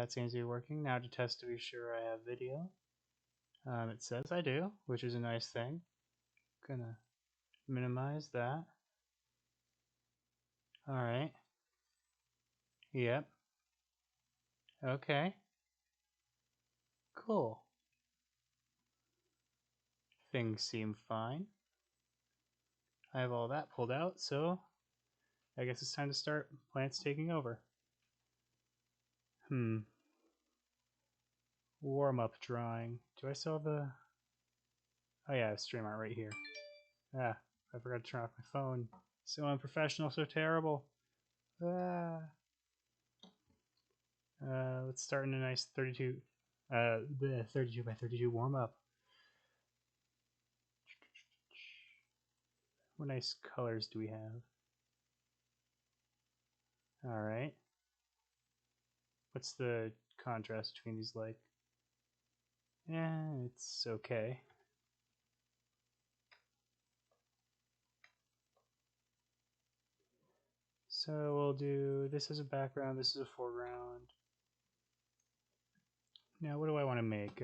that seems to be working. Now to test to be sure I have video. It says I do, which is a nice thing. Gonna minimize that. Alright. Yep. Okay. Cool. Things seem fine. I have all that pulled out, so I guess it's time to start plants taking over. Warm-up drawing. Do I still have the... Oh yeah, I have StreamArt right here. Ah, I forgot to turn off my phone. So unprofessional, so terrible. Ah. Let's start in a nice 32... the 32 by 32 warm-up. What nice colors do we have? Alright. What's the contrast between these like? It's okay. So we'll do this as a background, this is a foreground. Now what do I want to make?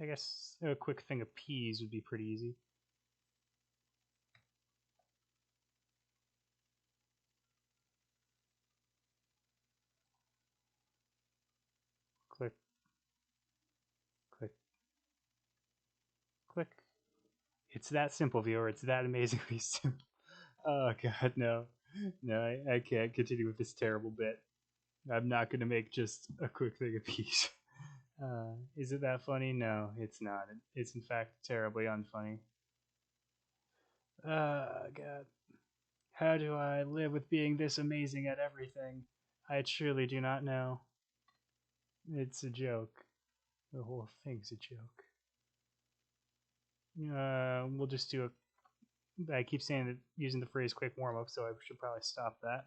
I guess a quick thing of peas would be pretty easy. Click, click, click. It's that simple, viewer. It's that amazingly simple. Oh god, no. No, I can't continue with this terrible bit. I'm not going to make just a quick thing of peas. Is it that funny? No, it's not. It's in fact terribly unfunny. God. How do I live with being this amazing at everything? I truly do not know. It's a joke. The whole thing's a joke. We'll just do a... I keep saying that using the phrase quick warm-up, so I should probably stop that.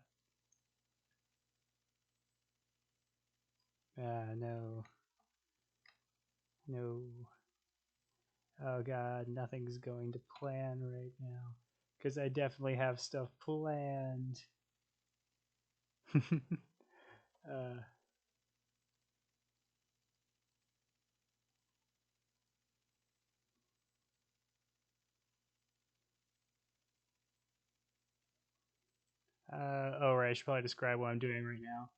No. No. Oh god, nothing's going to plan right now. Because I definitely have stuff planned. uh, right, I should probably describe what I'm doing right now.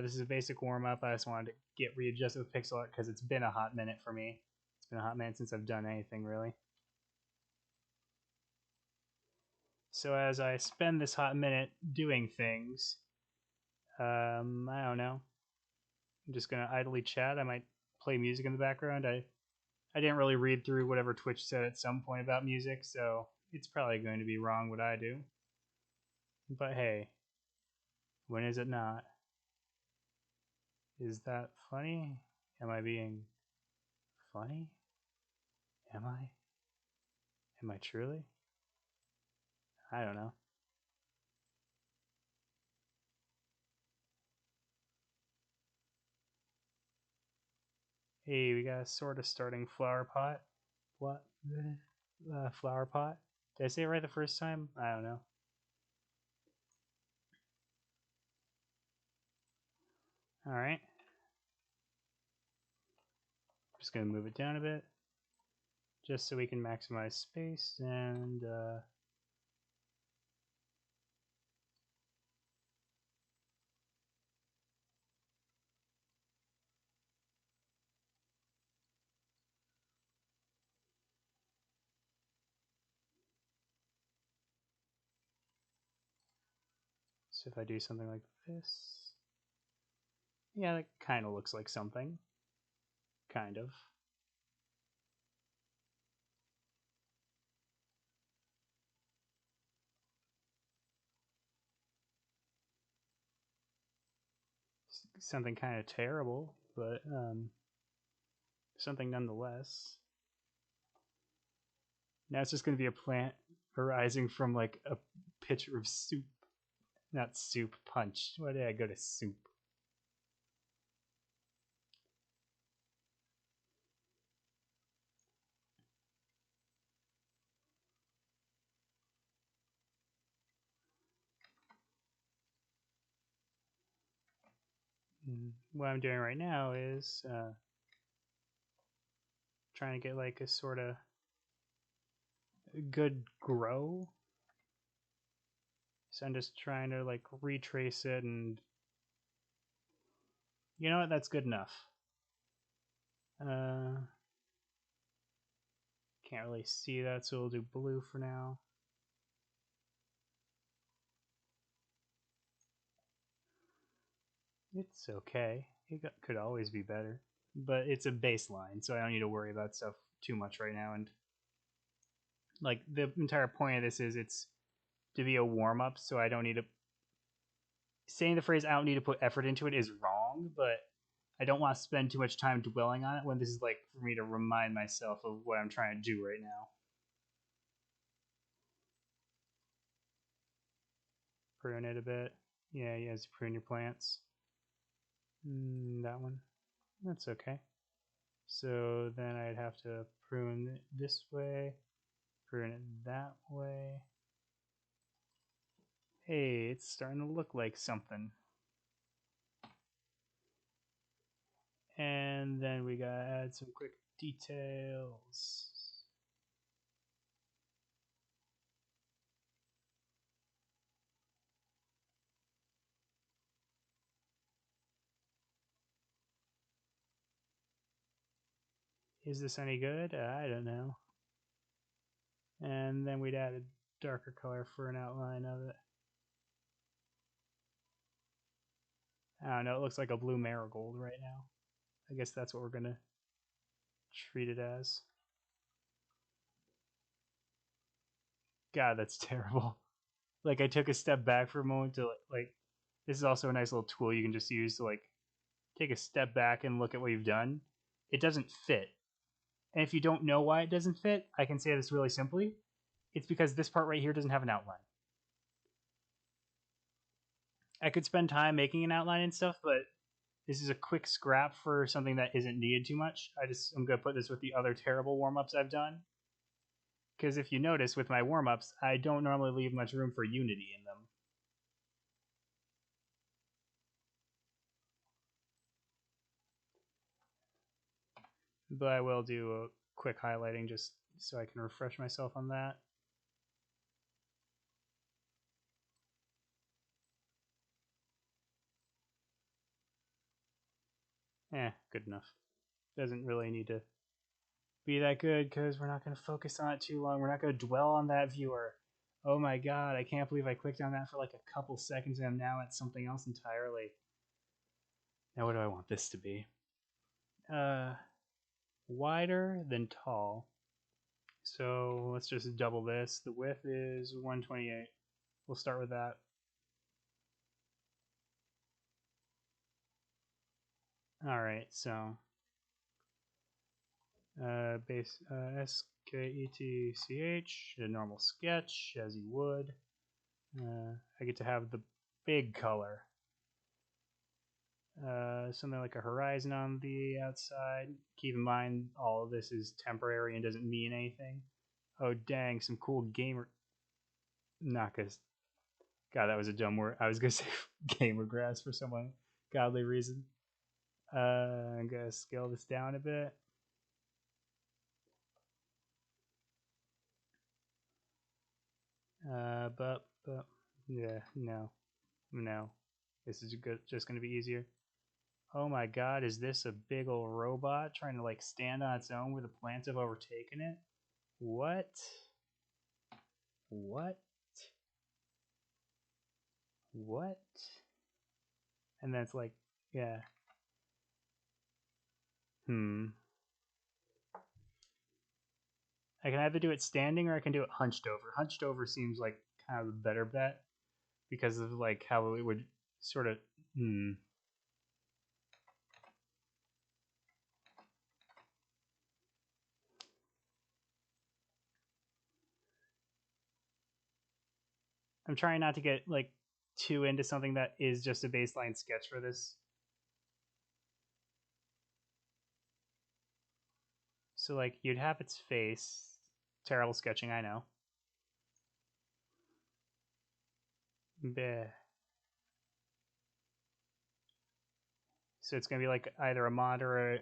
This is a basic warm-up. I just wanted to get readjusted with pixel art because it's been a hot minute for me. It's been a hot minute since I've done anything, really. So as I spend this hot minute doing things, I don't know. I'm just going to idly chat. I might play music in the background. I didn't really read through whatever Twitch said at some point about music, so it's probably going to be wrong what I do. But hey, when is it not? Is that funny? Am I being funny? Am I? Am I truly? I don't know. Hey, we got a sort of starting flower pot. What? Flower pot? Did I say it right the first time? I don't know. Alright. Just gonna move it down a bit. Just so we can maximize space and so if I do something like this, yeah, that kind of looks like something. Kind of. Something kind of terrible, but something nonetheless. Now it's just going to be a plant arising from like a pitcher of soup. Not soup, punch. Why did I go to soup? what I'm doing right now is trying to get like a sort of good grow. So I'm just trying to like retrace it, and you know what? That's good enough. Can't really see that, so we'll do blue for now. It's okay. Could always be better, but it's a baseline, so I don't need to worry about stuff too much right now. And like the entire point of this is it's to be a warm up, so I don't need to. Saying the phrase "I don't need to put effort into it" is wrong, but I don't want to spend too much time dwelling on it when this is like for me to remind myself of what I'm trying to do right now. Prune it a bit. Yeah, yes, prune your plants. That one. That's okay. So then I'd have to prune it this way, prune it that way. Hey, it's starting to look like something. And then we gotta add some quick details. Is this any good? I don't know. And then we'd add a darker color for an outline of it. I don't know, it looks like a blue marigold right now. I guess that's what we're gonna treat it as. God, that's terrible. Like I took a step back for a moment to like this is also a nice little tool you can just use to like take a step back and look at what you've done. It doesn't fit. And if you don't know why it doesn't fit, I can say this really simply. It's because this part right here doesn't have an outline. I could spend time making an outline and stuff, but this is a quick scrap for something that isn't needed too much. I'm gonna put this with the other terrible warm-ups I've done. Because if you notice with my warm-ups, I don't normally leave much room for unity in them. But I will do a quick highlighting just so I can refresh myself on that. Good enough. Doesn't really need to be that good because we're not going to focus on it too long. We're not going to dwell on that viewer. Oh my god, I can't believe I clicked on that for like a couple seconds and I'm now at something else entirely. Now what do I want this to be? Wider than tall. So let's just double this. The width is 128. We'll start with that. All right, so base sketch, a normal sketch as you would. I get to have the big color. Something like a horizon on the outside. Keep in mind all of this is temporary and doesn't mean anything. Oh dang, some cool gamer. Not gonna. God, that was a dumb word. I was gonna say gamer grass for some godly reason. I'm gonna scale this down a bit. But yeah, no. This is just gonna be easier. Oh my god, is this a big old robot trying to like stand on its own where the plants have overtaken it? What? What? What? And then it's like, yeah. I can either do it standing or I can do it hunched over. Hunched over seems like kind of a better bet because of like how it would sort of. I'm trying not to get like too into something that is just a baseline sketch for this. So like you'd have its face. Terrible sketching, I know. Bleh. So it's going to be like either a mod or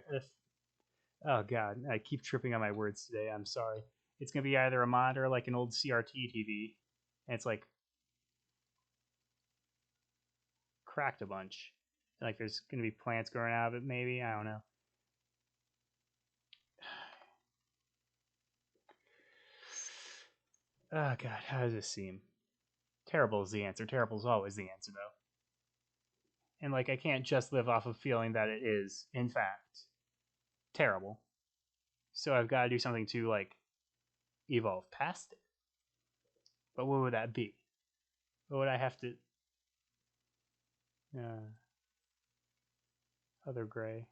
oh god, I keep tripping on my words today. I'm sorry. It's going to be either a mod or like an old CRT TV. And it's like cracked a bunch. Like there's going to be plants growing out of it, maybe. I don't know. Oh god, how does this seem? Terrible is the answer. Terrible is always the answer, though. And like I can't just live off of feeling that it is, in fact, terrible. So I've got to do something to like evolve past it. But what would that be? What would I have to? Uh, Other gray.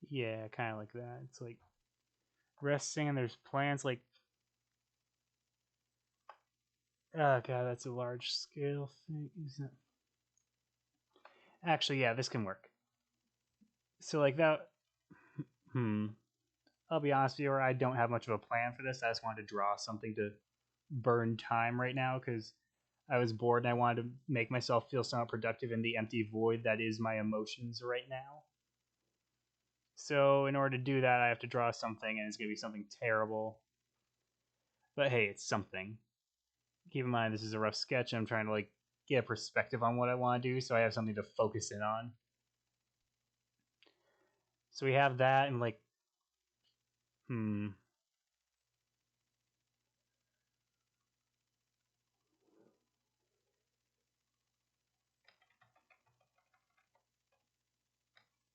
Yeah, kind of like that. It's like resting, and there's plants like. Oh god, that's a large scale thing, isn't it? Actually, yeah, this can work. So like that. I'll be honest with you, I don't have much of a plan for this. I just wanted to draw something to burn time right now because I was bored and I wanted to make myself feel somewhat productive in the empty void that is my emotions right now. So in order to do that, I have to draw something, and it's going to be something terrible. But hey, it's something. Keep in mind, this is a rough sketch. I'm trying to like get a perspective on what I want to do, so I have something to focus in on. So we have that, and like,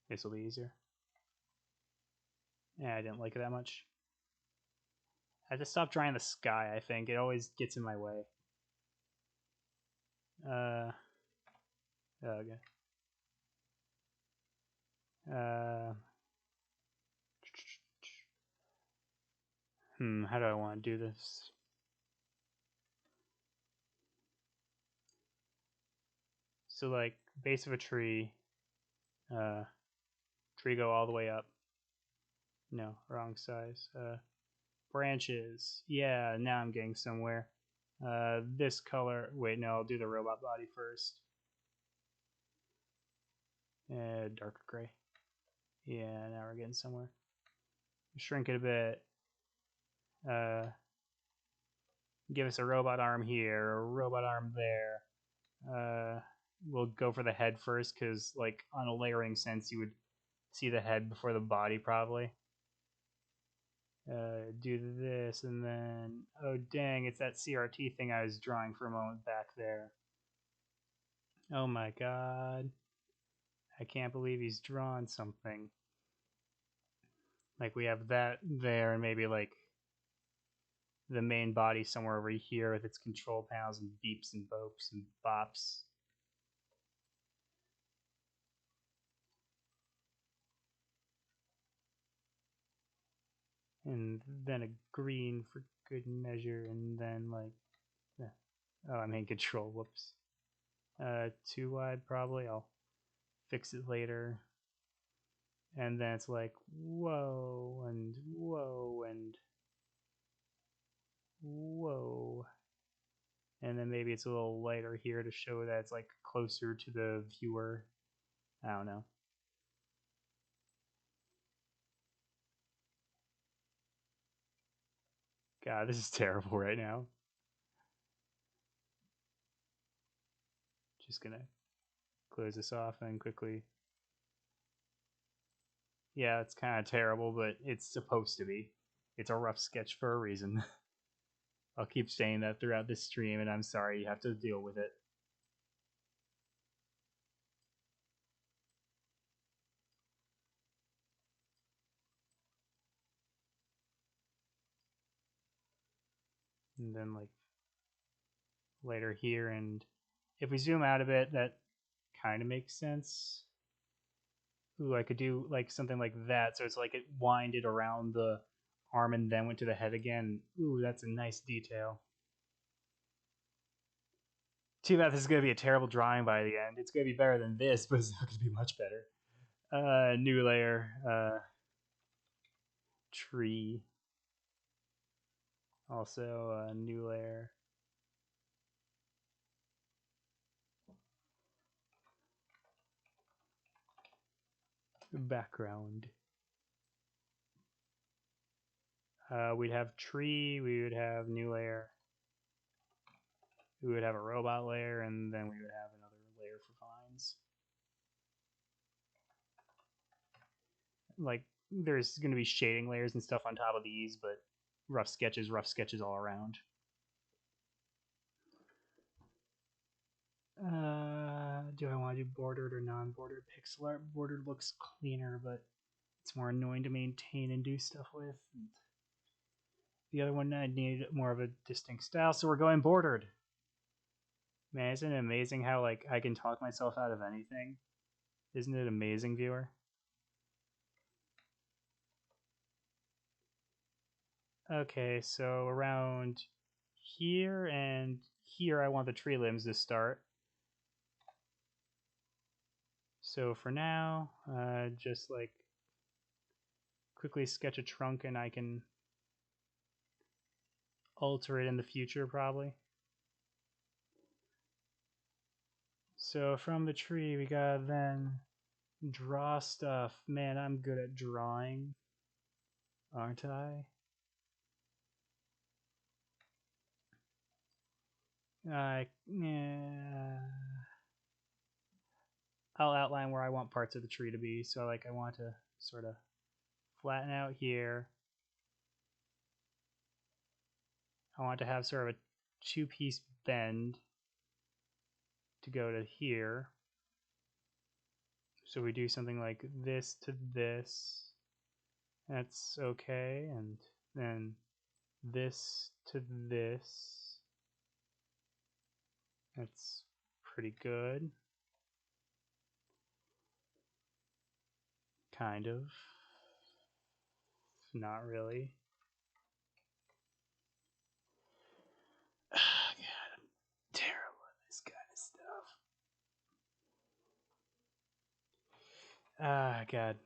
this will be easier. Yeah, I didn't like it that much. I just stopped drawing the sky. I think it always gets in my way. Okay. How do I want to do this? So like base of a tree, tree go all the way up. No, wrong size. Branches. Yeah, now I'm getting somewhere. This color. Wait, no, I'll do the robot body first. Darker gray. Yeah, now we're getting somewhere. Shrink it a bit. Give us a robot arm here, a robot arm there. We'll go for the head first because, like, on a layering sense, you would see the head before the body probably. Do this and then oh dang, it's that CRT thing I was drawing for a moment back there. Oh my god, I can't believe he's drawn something. Like we have that there, and maybe like the main body somewhere over here with its control panels and beeps and bopes and bops. And then a green for good measure, and then like, oh, I'm in control. Whoops. Too wide probably. I'll fix it later. And then it's like whoa and whoa and whoa. And then maybe it's a little lighter here to show that it's like closer to the viewer. I don't know. God, this is terrible right now. Just gonna close this off and quickly. Yeah, it's kind of terrible, but it's supposed to be. It's a rough sketch for a reason. I'll keep saying that throughout this stream, and I'm sorry you have to deal with it. And then, like, later here, and if we zoom out a bit, that kind of makes sense. Ooh, I could do like something like that, so it's like it winded around the arm and then went to the head again. Ooh, that's a nice detail. Too bad this is gonna be a terrible drawing by the end. It's gonna be better than this, but it's not gonna be much better. New layer. Tree. Also, new layer. background. We'd have tree, we would have new layer, we would have a robot layer, and then we would have another layer for vines. Like, there's going to be shading layers and stuff on top of these, but rough sketches all around. Do I want to do bordered or non-bordered? Pixel art bordered looks cleaner, but it's more annoying to maintain and do stuff with. And the other one, I need more of a distinct style, so we're going bordered. Man, isn't it amazing how like I can talk myself out of anything? Isn't it amazing, viewer? Okay, so around here and here I want the tree limbs to start. So for now, just like quickly sketch a trunk and I can alter it in the future probably. So from the tree we gotta then draw stuff. Man, I'm good at drawing, aren't I? Yeah. I'll outline where I want parts of the tree to be. So like I want to sort of flatten out here. I want to have sort of a two-piece bend to go to here. So we do something like this to this. That's okay. And then this to this. That's pretty good. Kind of. Not really. God, I'm terrible at this kind of stuff. God.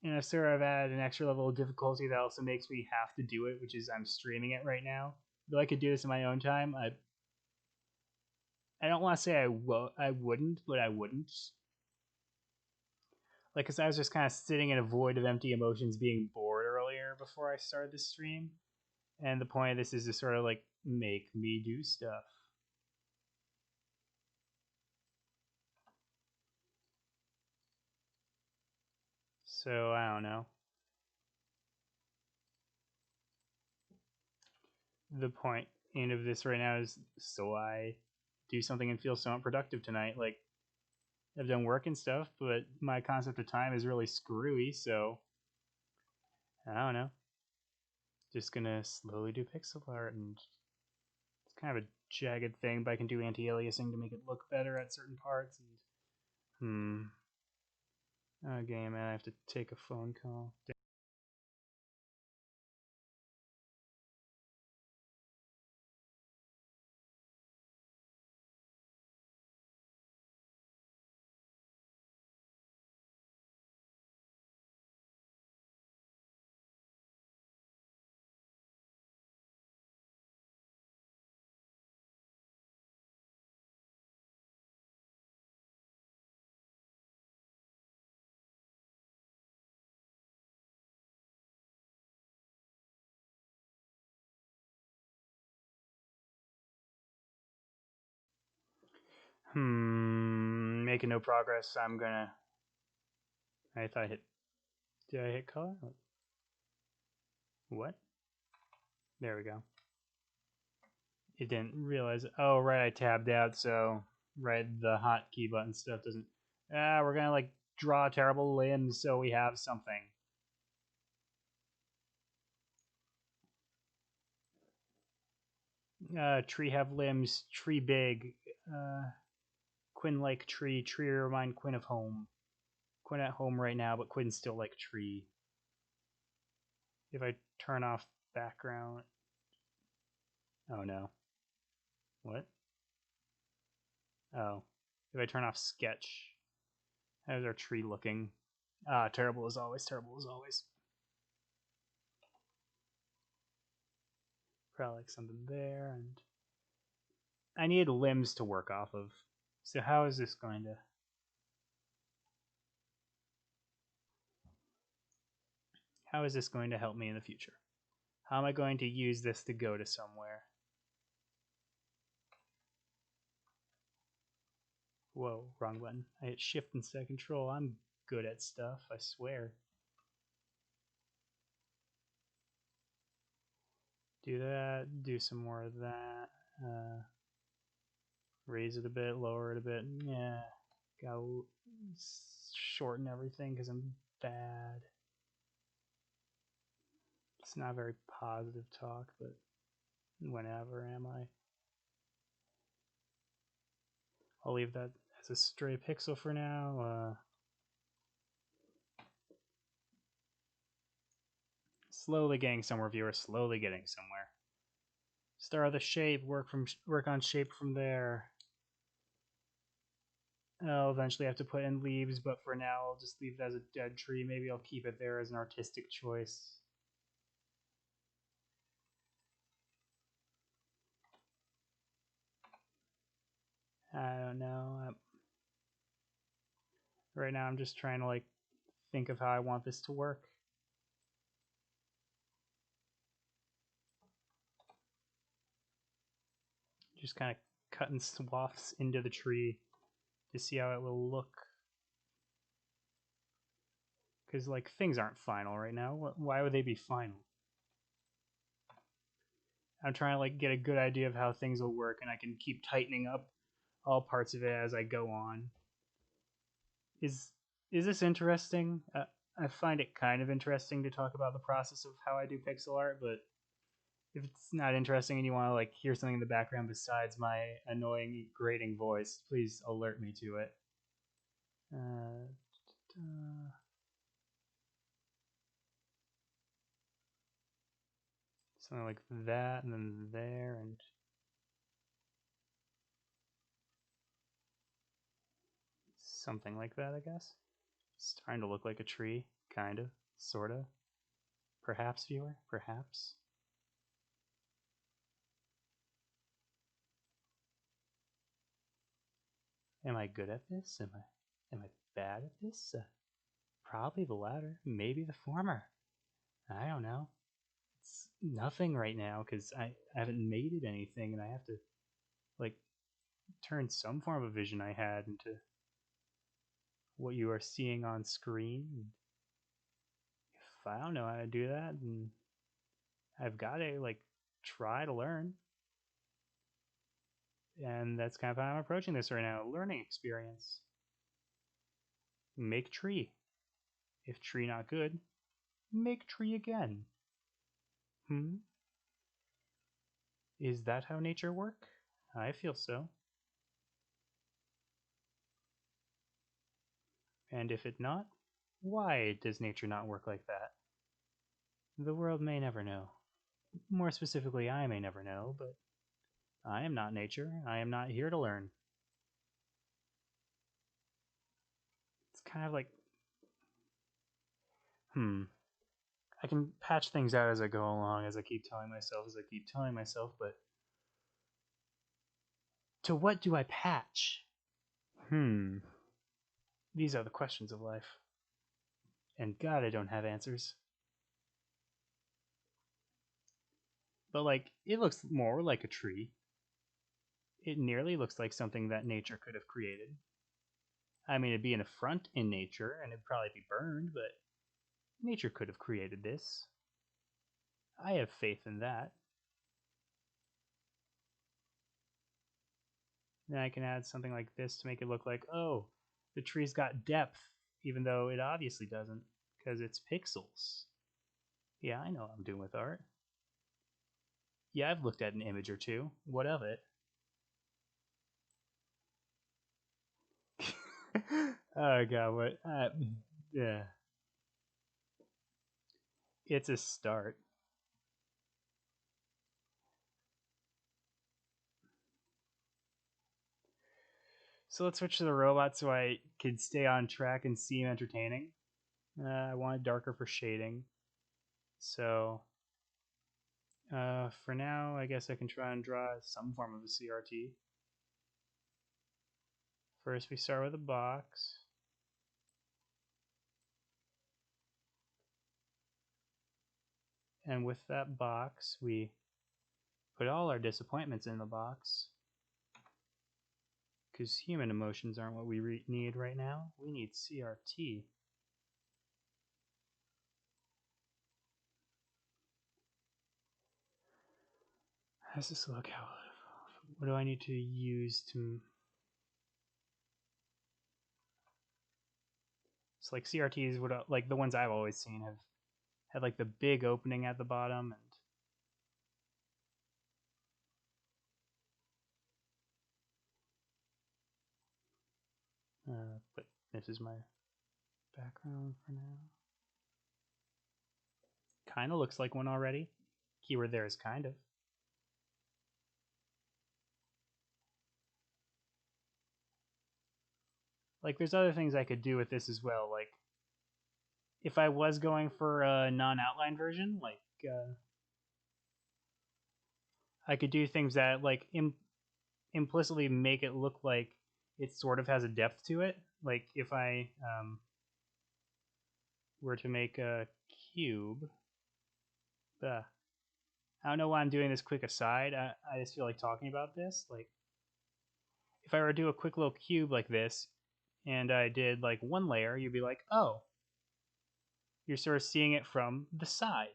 And I've sort of added an extra level of difficulty that also makes me have to do it, which is I'm streaming it right now. Though I could do this in my own time, I don't want to say I wouldn't, but I wouldn't. Like, cause I was just kind of sitting in a void of empty emotions, being bored earlier before I started this stream, and the point of this is to sort of like make me do stuff. So I don't know. The point of this right now is so I do something and feel somewhat productive tonight. Like, I've done work and stuff, but my concept of time is really screwy, so I don't know. Just gonna slowly do pixel art, and it's kind of a jagged thing, but I can do anti-aliasing to make it look better at certain parts. And okay, man, I have to take a phone call. Making no progress. I'm gonna. I thought I hit. Did I hit color? What? There we go. It didn't realize. Oh, right, I tabbed out, so right, the hotkey button stuff doesn't. We're gonna like draw terrible limbs so we have something. Tree have limbs. Tree big. Quinn like tree. Tree remind Quinn of home. Quinn at home right now, but Quinn's still like tree. If I turn off background. Oh no. What? Oh. If I turn off sketch. How's our tree looking? Terrible as always, terrible as always. Probably like something there, and I need limbs to work off of. So how is this going to... how is this going to help me in the future? How am I going to use this to go to somewhere? Whoa, wrong button. I hit shift instead of control. I'm good at stuff, I swear. Do that, do some more of that. Raise it a bit, lower it a bit. Yeah, gotta shorten everything because I'm bad. It's not very positive talk, but whenever am I? I'll leave that as a stray pixel for now. Slowly getting somewhere, viewer. Slowly getting somewhere. Start the shape. Work on shape from there. I'll eventually have to put in leaves, but for now I'll just leave it as a dead tree. Maybe I'll keep it there as an artistic choice. I don't know. Right now I'm just trying to like think of how I want this to work. Just kind of cutting swaths into the tree to see how it will look. Because like things aren't final right now. Why would they be final? I'm trying to like get a good idea of how things will work, and I can keep tightening up all parts of it as I go on. Is this interesting? I find it kind of interesting to talk about the process of how I do pixel art, but if it's not interesting and you want to like hear something in the background besides my annoying grating voice, please alert me to it. Something like that, and then there, and something like that, I guess. It's trying to look like a tree, kind of, sort of. Perhaps, viewer, perhaps. Am I good at this? Am I bad at this? Probably the latter, maybe the former. I don't know. It's nothing right now because I haven't made it anything, and I have to like turn some form of vision I had into what you are seeing on screen. If I don't know how to do that, then I've got to like try to learn. And that's kind of how I'm approaching this right now. Learning experience. Make tree. If tree not good, make tree again. Is that how nature work? I feel so. And if it not, why does nature not work like that? The world may never know. More specifically, I may never know, but I am not nature. I am not here to learn. It's kind of like, I can patch things out as I go along, as I keep telling myself, but to what do I patch? These are the questions of life. And God, I don't have answers. But, like, it looks more like a tree. It nearly looks like something that nature could have created. I mean, it'd be an affront in nature, and it'd probably be burned, but nature could have created this. I have faith in that. Then I can add something like this to make it look like, oh, the tree's got depth, even though it obviously doesn't, because it's pixels. Yeah, I know what I'm doing with art. Yeah, I've looked at an image or two. What of it? Oh god, what? Yeah. It's a start. So let's switch to the robot so I can stay on track and seem entertaining. I want it darker for shading. So for now, I guess I can try and draw some form of a CRT. First, we start with a box. And with that box, we put all our disappointments in the box. Because human emotions aren't what we need right now. We need CRT. How does this look? What do I need to use to... It's like CRTs, like the ones I've always seen, have had like the big opening at the bottom, and but this is my background for now. Kind of looks like one already. Keyword there is kind of. Like there's other things I could do with this as well. Like if I was going for a non-outline version, like I could do things that like implicitly make it look like it sort of has a depth to it. Like if I were to make a cube, I don't know why I'm doing this quick aside. I just feel like talking about this. Like if I were to do a quick little cube like this, and I did like one layer, you'd be like, oh, you're sort of seeing it from the side.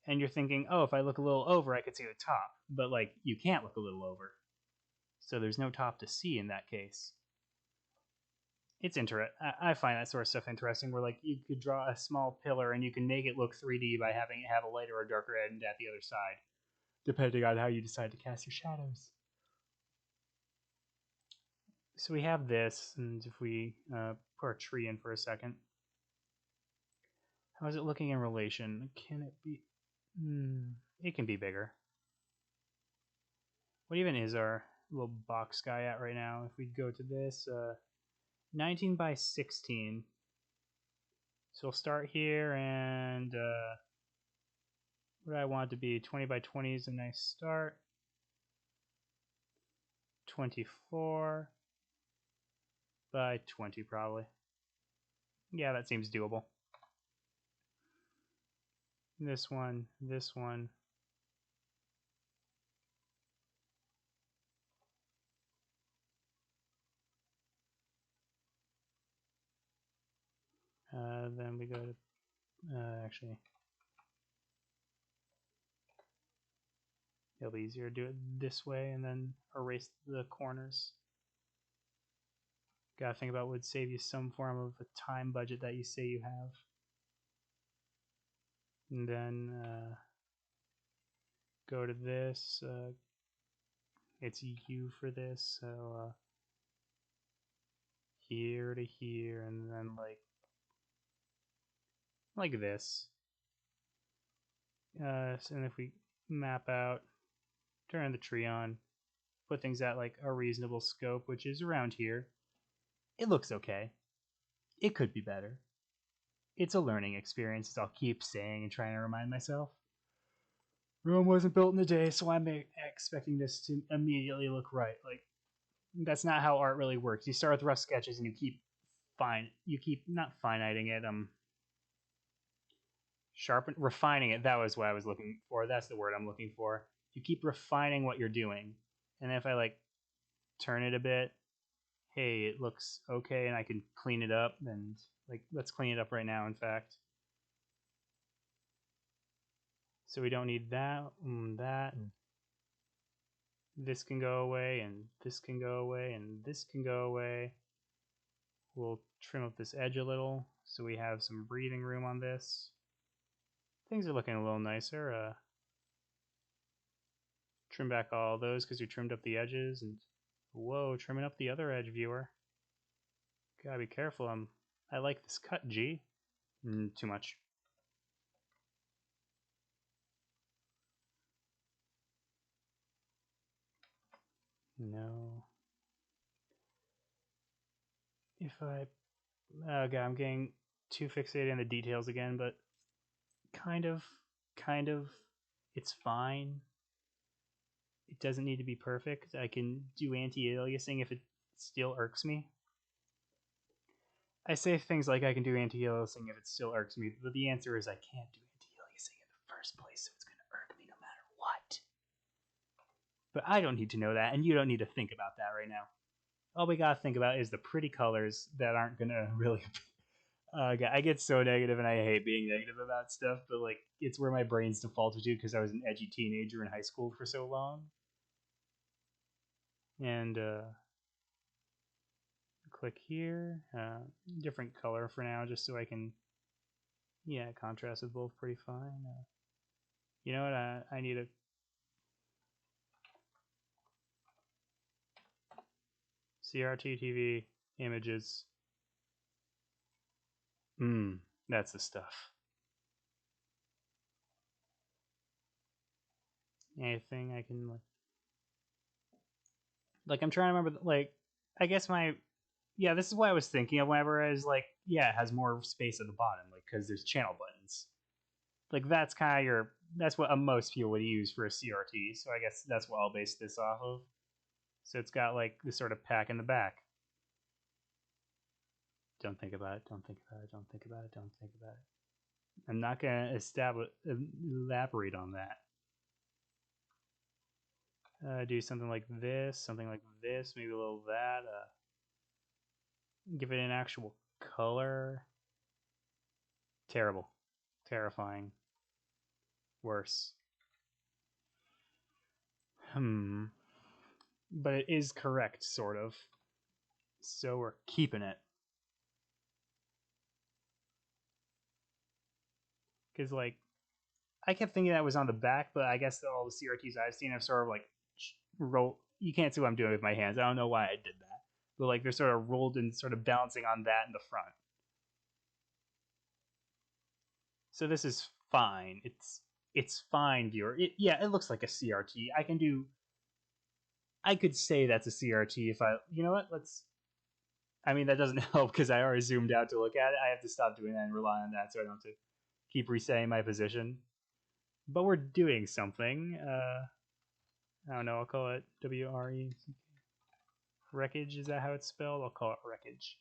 And you're thinking, oh, if I look a little over, I could see the top. But like you can't look a little over. So there's no top to see in that case. It's interesting. I find that sort of stuff interesting where like you could draw a small pillar and you can make it look 3D by having it have a lighter or darker end at the other side, depending on how you decide to cast your shadows. So we have this, and if we put our tree in for a second, how is it looking in relation? Can it be? It can be bigger. What even is our little box guy at right now? If we go to this, 19 by 16. So we'll start here, and what do I want it to be? 20 by 20 is a nice start. 24 by 20 probably. Yeah, that seems doable. This one, this one. Then we go to, actually, it'll be easier to do it this way and then erase the corners. Gotta think about what would save you some form of a time budget that you say you have. And then go to this. It's U for this, so here to here, and then like this. And if we map out, turn the tree on, put things at like a reasonable scope, which is around here, it looks okay. It could be better. It's a learning experience, as I'll keep saying and trying to remind myself. Rome wasn't built in a day, so I'm expecting this to immediately look right. Like that's not how art really works. You start with rough sketches and you keep not finiting it, refining it. That was what I was looking for. That's the word I'm looking for. You keep refining what you're doing. And if I like turn it a bit, hey, it looks okay and I can clean it up, and like let's clean it up right now, in fact. So we don't need that, that. This can go away, and this can go away, and this can go away. We'll trim up this edge a little so we have some breathing room on this. Things are looking a little nicer. Trim back all those because we trimmed up the edges, and whoa, trimming up the other edge, viewer. Gotta be careful. I like this cut, G. Too much. No. If I... Okay, I'm getting too fixated in the details again, but kind of, it's fine. It doesn't need to be perfect. I can do anti-aliasing if it still irks me. I say things like I can do anti-aliasing if it still irks me, but the answer is I can't do anti-aliasing first place, so it's going to irk me no matter what. But I don't need to know that, and you don't need to think about that right now. All we gotta think about is the pretty colors that aren't gonna really. I get so negative, and I hate being negative about stuff, but like it's where my brain's defaulted to because I was an edgy teenager in high school for so long. And click here, different color for now, just so I can, yeah, contrast with both pretty fine. You know what? I need a CRT TV images. That's the stuff. Anything I can like I'm trying to remember like I guess my yeah, this is what I was thinking of whenever I was like, yeah, it has more space at the bottom, like because there's channel buttons. Like that's kind of that's what most people would use for a CRT. So I guess that's what I'll base this off of. So it's got like this sort of pack in the back. Don't think about it. Don't think about it. Don't think about it. Don't think about it. I'm not gonna elaborate on that. Do something like this, maybe a little of that. Give it an actual color. Terrible, terrifying, worse. But it is correct, sort of. So we're keeping it. Because, like, I kept thinking that was on the back, but I guess all the CRTs I've seen have sort of, like, roll. You can't see what I'm doing with my hands. I don't know why I did that. But, like, they're sort of rolled and sort of balancing on that in the front. So this is fine. It's fine, viewer. Yeah, it looks like a CRT. I could say that's a CRT if I. You know what? I mean, that doesn't help because I already zoomed out to look at it. I have to stop doing that and rely on that so I don't have to keep resetting my position. But we're doing something. I don't know. I'll call it WRE. Wreckage, is that how it's spelled? I'll call it wreckage.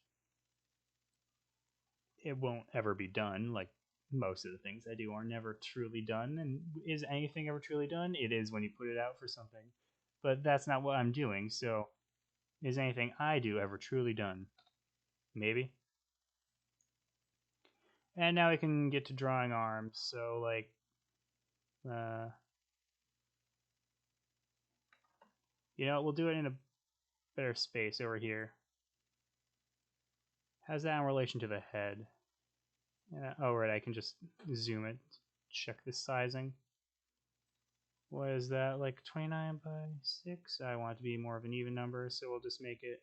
It won't ever be done. Like most of the things I do are never truly done. And is anything ever truly done? It is when you put it out for something. But that's not what I'm doing. So is anything I do ever truly done? Maybe. And now we can get to drawing arms. So like you know, we'll do it in a better space over here. How's that in relation to the head? Oh, right, I can just zoom it, check the sizing. What is that, like 29 by 6? I want it to be more of an even number, so we'll just make it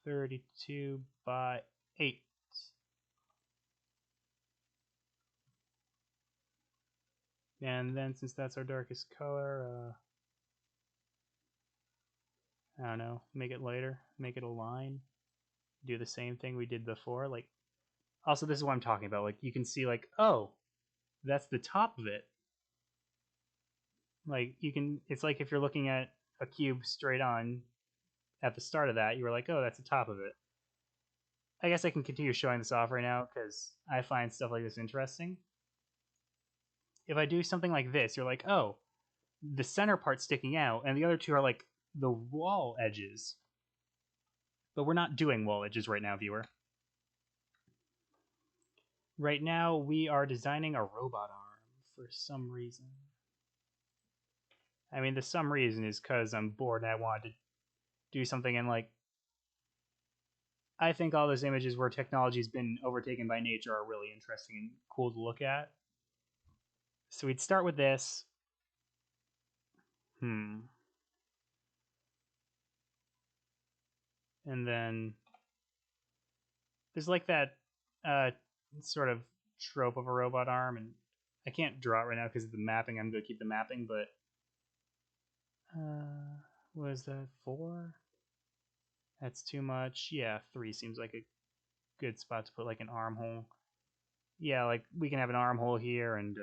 32 by 8. And then since that's our darkest color, I don't know, make it lighter, make it a line. Do the same thing we did before. Like, also, this is what I'm talking about. Like, you can see, like, oh, that's the top of it. Like, you can, it's like if you're looking at a cube straight on at the start of that, you were like, oh, that's the top of it. I guess I can continue showing this off right now because I find stuff like this interesting. If I do something like this, you're like, oh, the center part's sticking out, and the other two are like the wall edges. But we're not doing wall edges right now, viewer. Right now, we are designing a robot arm for some reason. I mean, the some reason is because I'm bored and I wanted to do something in like. I think all those images where technology's been overtaken by nature are really interesting and cool to look at. So we'd start with this. And then there's like that sort of trope of a robot arm, and I can't draw it right now because of the mapping. I'm going to keep the mapping, but what is that, 4? That's too much. Yeah, 3 seems like a good spot to put like an armhole. Yeah, like we can have an armhole here, and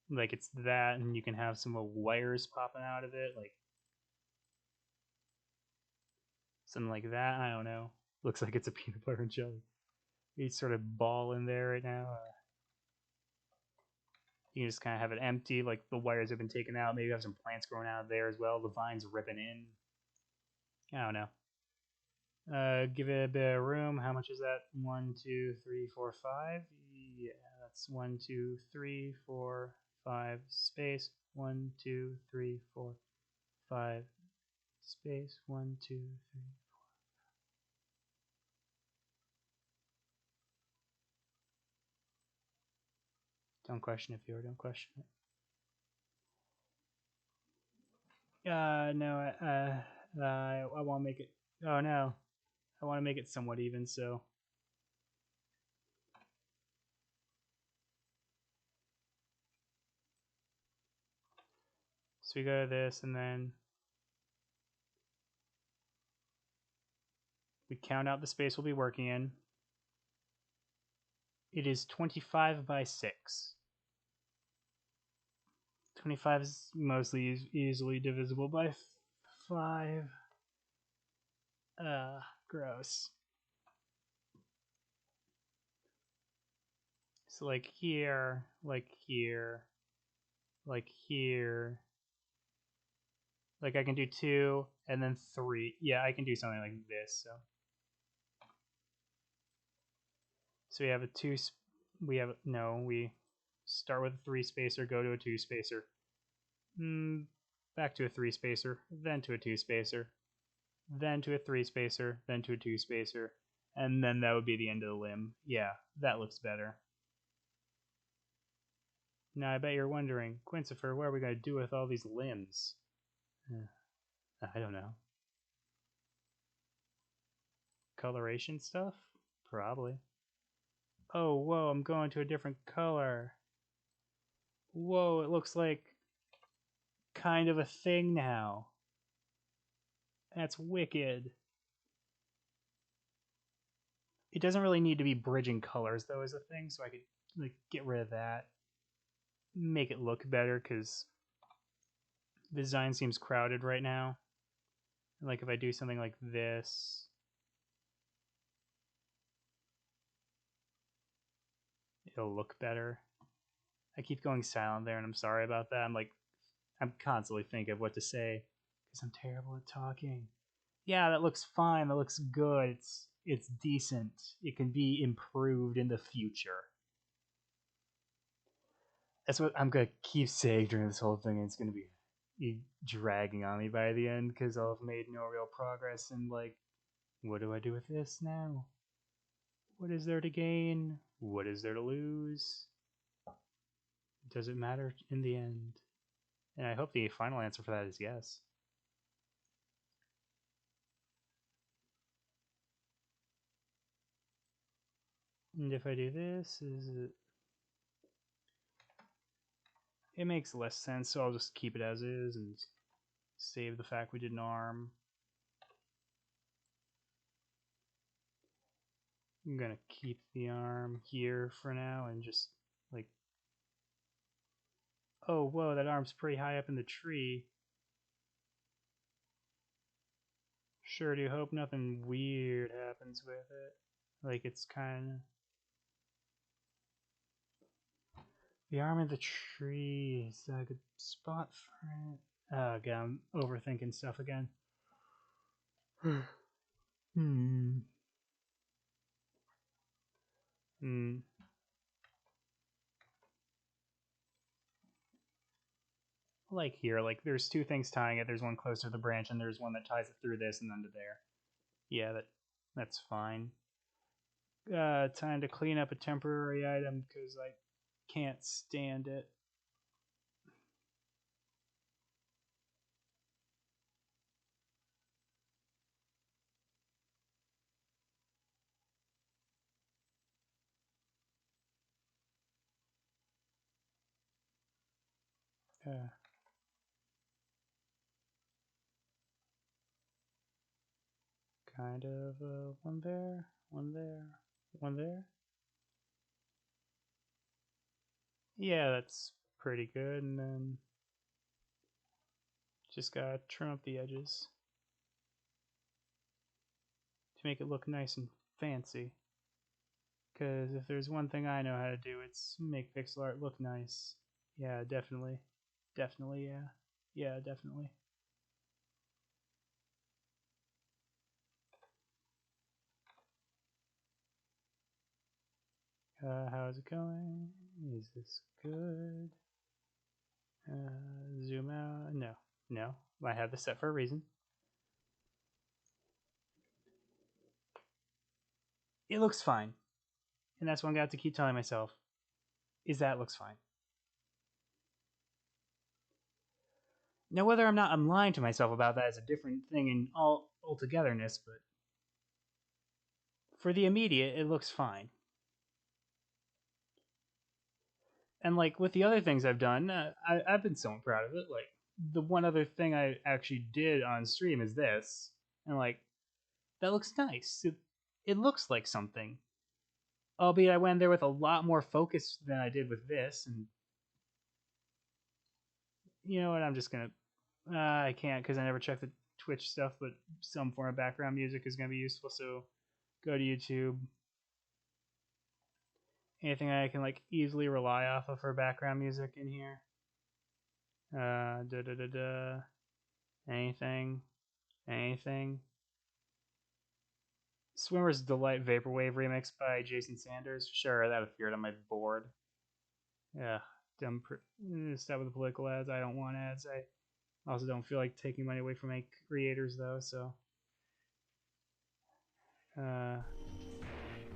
like it's that, and you can have some little wires popping out of it, like something like that. I don't know. Looks like it's a peanut butter and jelly. Each sort of ball in there right now. You can just kind of have it empty, like the wires have been taken out. Maybe you have some plants growing out of there as well. The vines ripping in. I don't know. Give it a bit of room. How much is that? 1, 2, 3, 4, 5. Yeah, that's 1, 2, 3, 4, 5 space. 1, 2, 3, 4, 5 space. 1, 2, 3. Don't question it, viewer. Don't question it. No. I want to make it. Oh no, I want to make it somewhat even. So we go to this, and then we count out the space we'll be working in. It is 25 by 6. 25 is mostly easily divisible by 5. Gross. So like here, like here, like here. Like I can do 2 and then 3. Yeah, I can do something like this. So we have a 2. We start with a 3 spacer, go to a 2 spacer. Back to a 3 spacer, then to a 2 spacer, then to a 3 spacer, then to a 2 spacer, and then that would be the end of the limb. Yeah, that looks better. Now I bet you're wondering, Quincifer, what are we going to do with all these limbs? I don't know. Coloration stuff? Probably. Oh, whoa, I'm going to a different color. Whoa, it looks like kind of a thing now. That's wicked. It doesn't really need to be bridging colors though as a thing, so I could like get rid of that. Make it look better because the design seems crowded right now. Like if I do something like this, it'll look better. I keep going silent there, and I'm sorry about that. I'm constantly thinking of what to say because I'm terrible at talking. Yeah, that looks fine. That looks good. It's decent. It can be improved in the future. That's what I'm gonna keep saying during this whole thing. It's gonna be dragging on me by the end because I'll have made no real progress. And like, what do I do with this now? What is there to gain? What is there to lose? Does it matter in the end? And I hope the final answer for that is yes. And if I do this, it makes less sense, so I'll just keep it as is and save the fact we did an arm. I'm gonna keep the arm here for now and just like, oh whoa, that arm's pretty high up in the tree. Sure do hope nothing weird happens with it. Like it's kind of the arm of the tree. Is that a good spot for it? Oh god, I'm overthinking stuff again. Hmm. Hmm. Like here, like there's 2 things tying it. There's one closer to the branch, and there's one that ties it through this and then to there. Yeah, that's fine. Time to clean up a temporary item because I can't stand it. Uh, kind of one there, one there, one there. Yeah, that's pretty good. And then just gotta trim up the edges to make it look nice and fancy. Because if there's one thing I know how to do, it's make pixel art look nice. Yeah, definitely. Definitely, yeah. Yeah, definitely. How's it going? Is this good? Zoom out. No. No. I have this set for a reason. It looks fine. And that's what I'm going to have to keep telling myself. Is that it looks fine. Now, whether I'm lying to myself about that is a different thing in altogether-ness, but for the immediate, it looks fine. And like with the other things I've done, I've been somewhat proud of it. Like the one other thing I actually did on stream is this, and like that looks nice. It looks like something. Albeit I went there with a lot more focus than I did with this, and you know what? I'm just gonna. I can't because I never checked the Twitch stuff, but some form of background music is gonna be useful. So go to YouTube. Anything I can like easily rely off of for background music in here. Da da da da. Anything. Anything. Swimmer's Delight Vaporwave remix by Jason Sanders. Sure, that appeared on my board. Yeah, dumb. Stop with the political ads. I don't want ads. I also don't feel like taking money away from my creators though. So,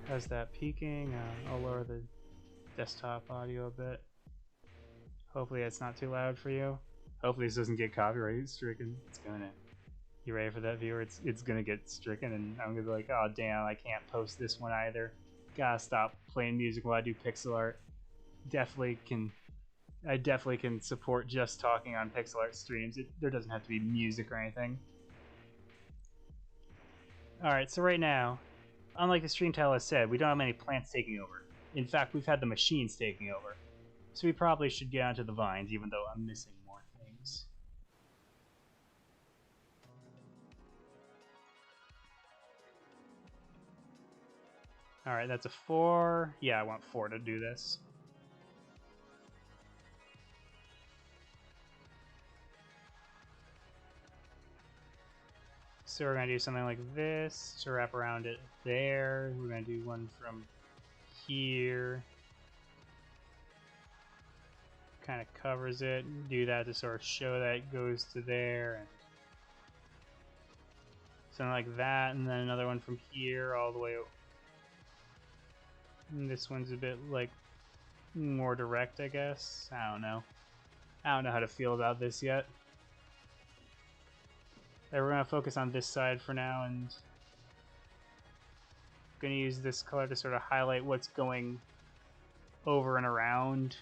how's that peaking? I'll lower the desktop audio a bit. Hopefully, it's not too loud for you. Hopefully, this doesn't get copyright stricken. It's gonna. You ready for that, viewer? It's gonna get stricken, and I'm gonna be like, oh damn, I can't post this one either. Gotta stop playing music while I do pixel art. I definitely can support just talking on pixel art streams. There doesn't have to be music or anything. All right, so right now, unlike the stream title has said, we don't have many plants taking over. In fact, we've had the machines taking over. So we probably should get onto the vines, even though I'm missing more things. All right, that's a 4. Yeah, I want 4 to do this. So we're going to do something like this to wrap around it there. We're going to do one from here. Kind of covers it. Do that to sort of show that it goes to there. And something like that. And then another one from here all the way. And this one's a bit like more direct, I guess. I don't know. I don't know how to feel about this yet. We're going to focus on this side for now, and I'm going to use this color to sort of highlight what's going over and around.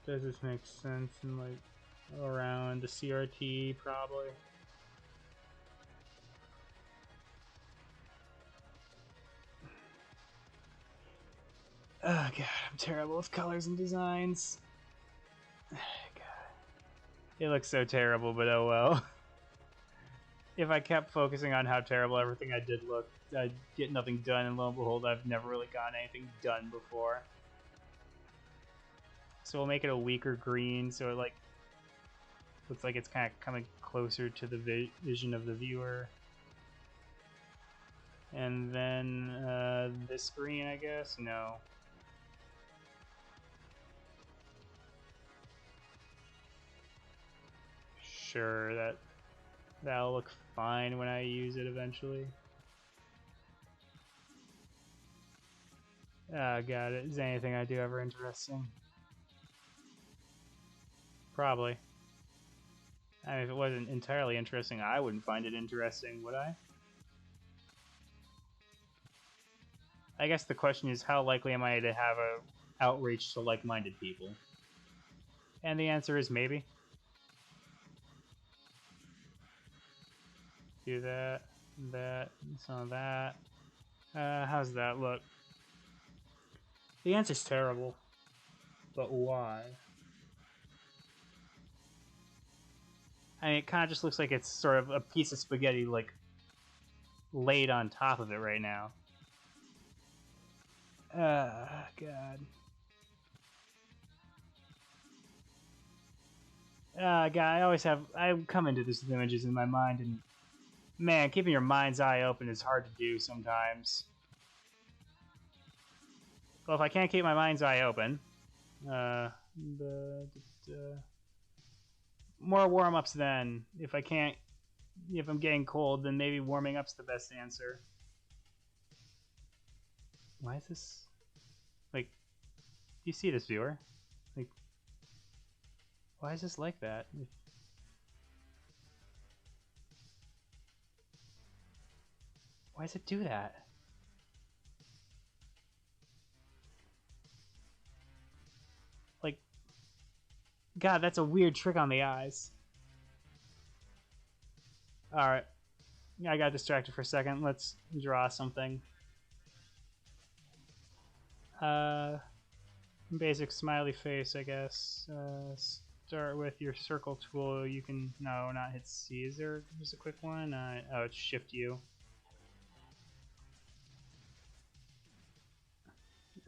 Does this make sense? And like around the CRT, probably. Oh god, I'm terrible with colors and designs. God. It looks so terrible, but oh well. If I kept focusing on how terrible everything I did look, I'd get nothing done, and lo and behold, I've never really gotten anything done before. So we'll make it a weaker green, so it like looks like it's kind of coming closer to the vision of the viewer. And then this green, I guess? No. Sure, that'll look fine when I use it eventually. Ah, got it. Is anything I do ever interesting? Probably. I mean, if it wasn't entirely interesting, I wouldn't find it interesting, would I? I guess the question is, how likely am I to have a outreach to like-minded people? And the answer is maybe. Do that, some of that. How's that look? The answer's terrible. But why? I mean, it kind of just looks like it's sort of a piece of spaghetti, like, laid on top of it right now. God. God, I come into this with images in my mind, and man, keeping your mind's eye open is hard to do sometimes. Well, if I can't keep my mind's eye open, more warm-ups then. If I'm getting cold, then maybe warming up's the best answer. Why is this, like, do you see this, viewer? Like, why is this like that? Why does it do that? Like, God, that's a weird trick on the eyes. Alright. I got distracted for a second. Let's draw something. Basic smiley face, I guess. Start with your circle tool. You can, no, not hit C. Is there just a quick one? Oh, it's Shift U.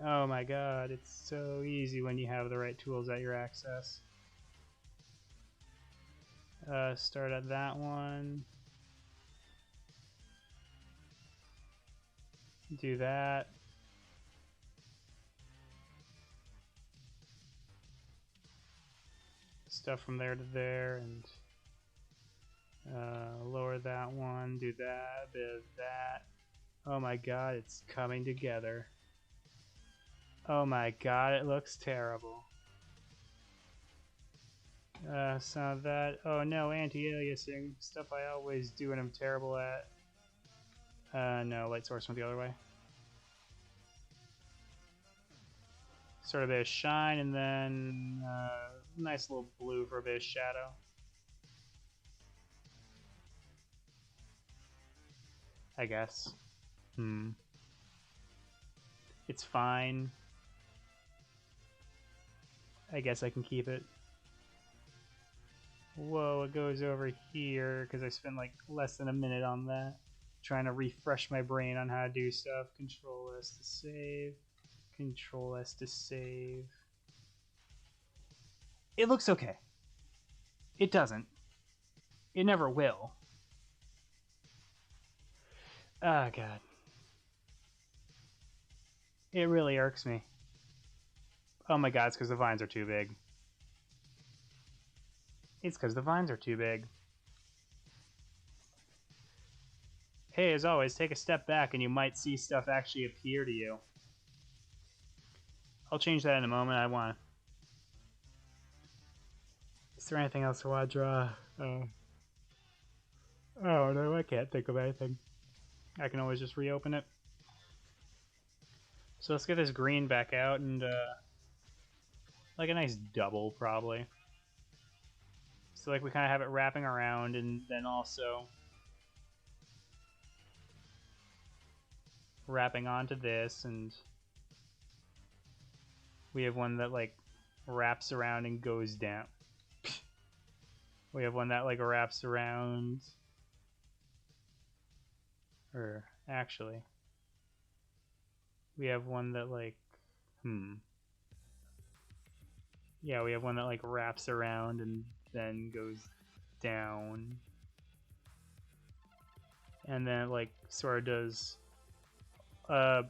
Oh my god, it's so easy when you have the right tools at your access. Start at that one. Do that. Stuff from there to there, and lower that one, do that, bit of that. Oh my god, it's coming together. Oh my god, it looks terrible. Some of that, oh no, anti-aliasing, stuff I always do and I'm terrible at. No, light source went the other way. Sort of a bit of shine, and then nice little blue for a bit of shadow. I guess. It's fine. I guess I can keep it. Whoa, it goes over here because I spent like less than a minute on that. Trying to refresh my brain on how to do stuff. Control S to save. Control S to save. It looks okay. It doesn't. It never will. Oh god. It really irks me. Oh my god, it's because the vines are too big. It's because the vines are too big. Hey, as always, take a step back and you might see stuff actually appear to you. I'll change that in a moment. I want. Is there anything else I want to draw? Oh no, I can't think of anything. I can always just reopen it. So let's get this green back out and like a nice double probably. So like we kind of have it wrapping around and then also wrapping onto this, and we have one that like wraps around and goes down. We have one that like wraps around, or actually we have one that like yeah, we have one that like wraps around and then goes down, and then it like sort of does I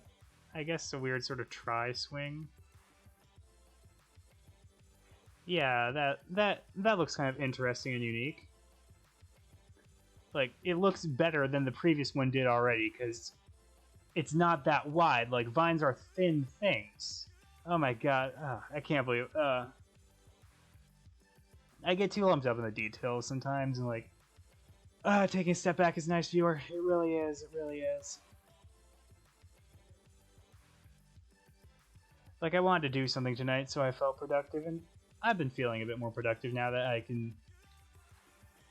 guess a weird sort of tri-swing. Yeah, that looks kind of interesting and unique. Like, it looks better than the previous one did already, because it's not that wide. Like, vines are thin things. Oh my god, I can't believe I get too lumped up in the details sometimes, and like, taking a step back is nice, viewer. It really is, it really is. Like, I wanted to do something tonight, so I felt productive, and I've been feeling a bit more productive now that I can,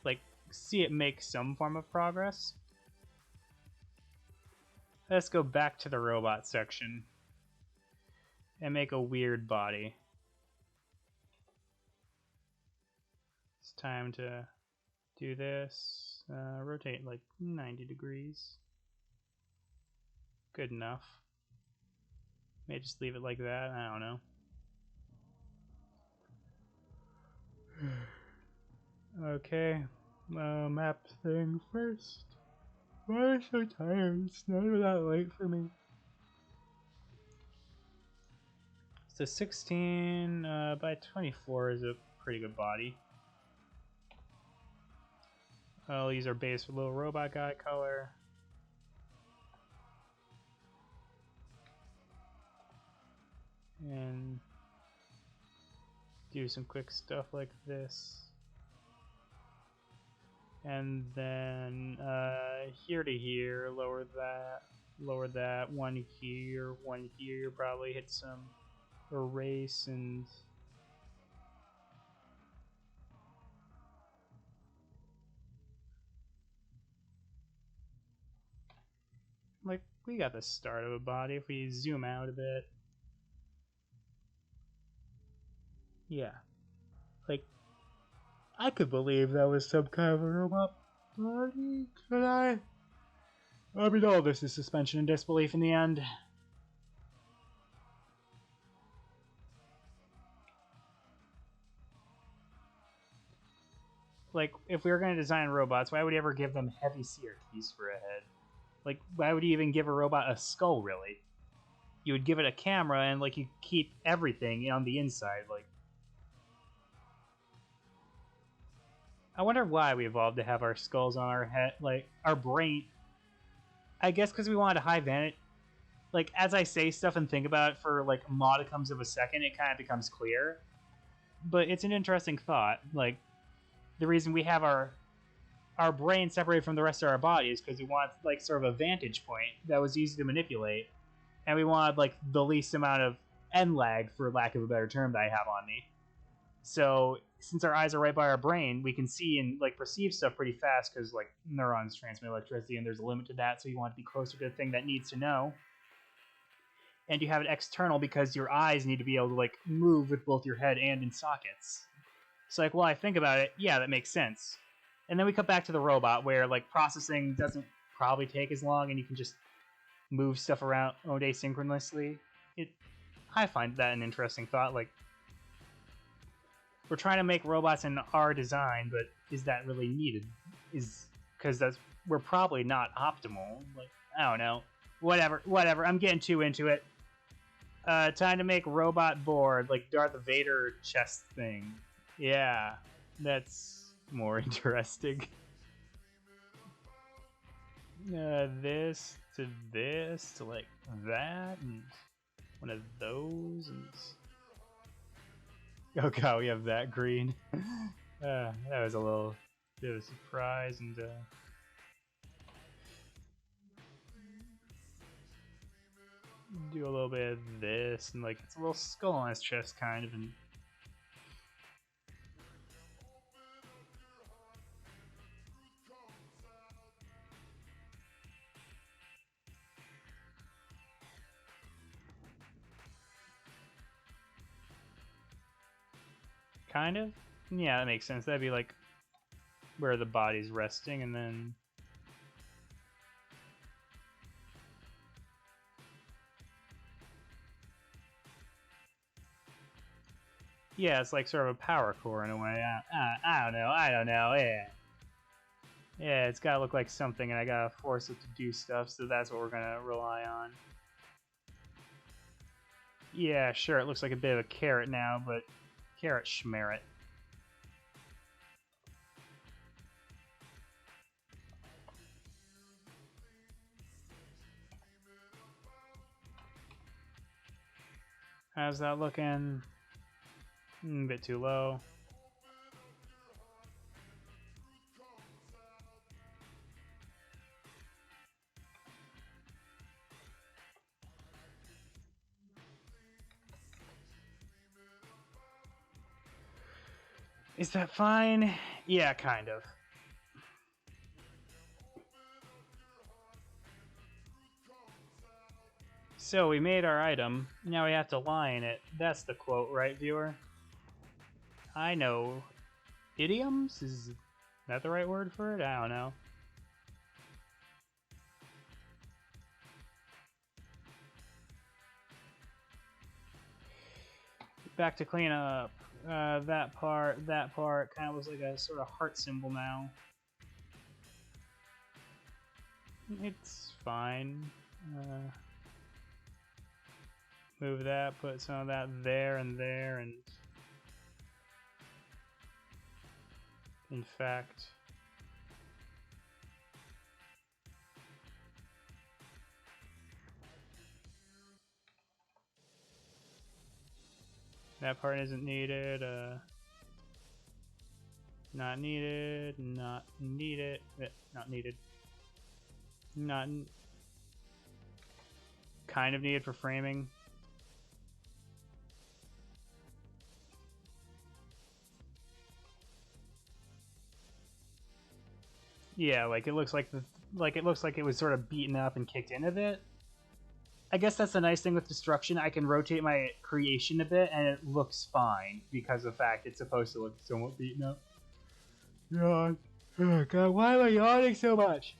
like, see it make some form of progress. Let's go back to the robot section and make a weird body. It's time to do this. Rotate like 90 degrees. good enough. May just leave it like that. I don't know. Okay, map thing first. Why am I so tired? It's not even that late for me. So 16 by 24 is a pretty good body. I'll use our base for little robot guy color. And do some quick stuff like this. And then here to here, lower that, one here, probably hit some erase and like we got the start of a body. If we zoom out a bit, yeah, like I could believe that was some kind of a robot body. Could I? I mean, all this is suspension and disbelief in the end. Like, if we were going to design robots, why would you ever give them heavy CRTs for a head? Like, why would you even give a robot a skull, really? You would give it a camera and, like, you keep everything on the inside. Like, I wonder why we evolved to have our skulls on our head, like, our brain. I guess because we wanted a high vantage. Like, as I say stuff and think about it for, like, modicums of a second, it kind of becomes clear. But it's an interesting thought. Like, the reason we have our brain separated from the rest of our body is because we want, like, sort of a vantage point that was easy to manipulate. And we wanted, like, the least amount of end lag, for lack of a better term, that I have on me. So, since our eyes are right by our brain, we can see and, like, perceive stuff pretty fast because, like, neurons transmit electricity and there's a limit to that, so you want to be closer to the thing that needs to know. And you have it external because your eyes need to be able to, like, move with both your head and in sockets. So, like, while I think about it, yeah, that makes sense. And then we come back to the robot where, like, processing doesn't probably take as long and you can just move stuff around asynchronously. I find that an interesting thought. Like, we're trying to make robots in our design, but is that really needed? Because we're probably not optimal. Like, I don't know. Whatever. I'm getting too into it. Time to make robot board, like Darth Vader chest thing. Yeah, that's more interesting. This to like that, and one of those, and oh god, we have that green. That was a little bit of a surprise, and do a little bit of this, and like it's a little skull on his chest, kind of, and kind of, yeah, that makes sense. That'd be like where the body's resting, and then yeah, it's like sort of a power core in a way. I don't know. Yeah, it's gotta look like something, and I gotta force it to do stuff. So that's what we're gonna rely on. Yeah, sure. It looks like a bit of a carrot now, but carrot schmerit. How's that looking? A bit too low. Is that fine? Yeah, kind of. So we made our item. Now we have to line it. That's the quote, right, viewer? I know. Idioms? Is that the right word for it? I don't know. Back to clean up. That part kind of looks like a sort of heart symbol now. It's fine. Move that, put some of that there, and in fact, that part isn't needed. Not needed. Not needed. Not needed. Not kind of needed for framing. Yeah, like it looks like it was sort of beaten up and kicked in a bit. I guess that's the nice thing with destruction. I can rotate my creation a bit and it looks fine because of the fact it's supposed to look somewhat beaten up. Yawn. Oh god, why am I yawning so much?